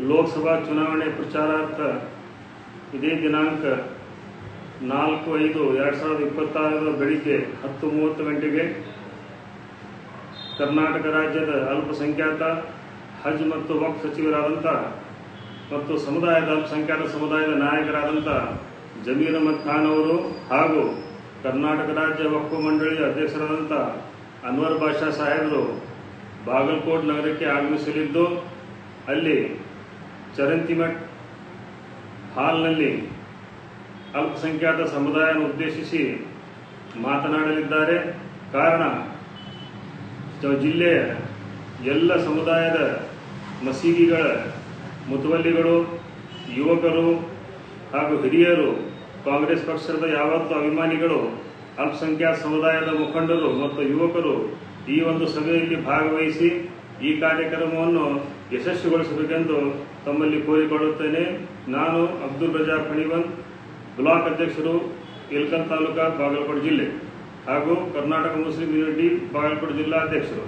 ಲೋಕಸಭಾ ಚುನಾವಣೆ ಪ್ರಚಾರಾರ್ಥ ಇದೇ ದಿನಾಂಕ 4/5/2026 ಬೆಳಿಗ್ಗೆ 10:30 ಗಂಟೆಗೆ ಕರ್ನಾಟಕ ರಾಜ್ಯದ ಅಲ್ಪಸಂಖ್ಯಾತ ಹಜ್ ಮತ್ತು ವಕ್ಫ್ ಸಚಿವರಾದಂಥ ಮತ್ತು ಅಲ್ಪಸಂಖ್ಯಾತ ಸಮುದಾಯದ ನಾಯಕರಾದಂಥ ಜಮೀರ್ ಅಹಮದ್ ಖಾನ್ ಅವರು ಹಾಗೂ ಕರ್ನಾಟಕ ರಾಜ್ಯ ವಕ್ಫ್ ಮಂಡಳಿಯ ಅಧ್ಯಕ್ಷರಾದಂಥ ಅನ್ವರ್ ಬಾಷಾ ಸಾಹೇಬರು ಬಾಗಲಕೋಟ್ ನಗರಕ್ಕೆ ಆಗಮಿಸಲಿದ್ದು ಅಲ್ಲಿ ಚರಂತಿಮಠ್ ಹಾಲ್ನಲ್ಲಿ ಅಲ್ಪಸಂಖ್ಯಾತ ಸಮುದಾಯವನ್ನು ಉದ್ದೇಶಿಸಿ ಮಾತನಾಡಲಿದ್ದಾರೆ. ಕಾರಣ ಜಿಲ್ಲೆಯ ಎಲ್ಲ ಸಮುದಾಯದ ಮಸೀದಿಗಳ ಮುತವಲ್ಲಿಗಳು, ಯುವಕರು ಹಾಗೂ ಹಿರಿಯರು, ಕಾಂಗ್ರೆಸ್ ಪಕ್ಷದ ಯಾವತ್ತೂ ಅಭಿಮಾನಿಗಳು, ಅಲ್ಪಸಂಖ್ಯಾತ ಸಮುದಾಯದ ಮುಖಂಡರು ಮತ್ತು ಯುವಕರು ಈ ಒಂದು ಸಭೆಯಲ್ಲಿ ಭಾಗವಹಿಸಿ ಈ ಕಾರ್ಯಕ್ರಮವನ್ನು ಯಶಸ್ವಿಗೊಳಿಸಬೇಕೆಂದು ತಮ್ಮಲ್ಲಿ ಕೋರಿಕೊಳ್ಳುತ್ತೇನೆ. ನಾನು ಅಬ್ದುಲ್ ರಜಾಕ್ ಫಣಿವನ್, ಬ್ಲಾಕ್ ಅಧ್ಯಕ್ಷರು, ಇಳಕಲ್ ತಾಲೂಕಾ, ಬಾಗಲಕೋಟೆ ಜಿಲ್ಲೆ ಹಾಗೂ ಕರ್ನಾಟಕ ಮುಸ್ಲಿಂ ಯೂನಿಟಿ ಬಾಗಲಕೋಟೆ ಜಿಲ್ಲಾ ಅಧ್ಯಕ್ಷರು.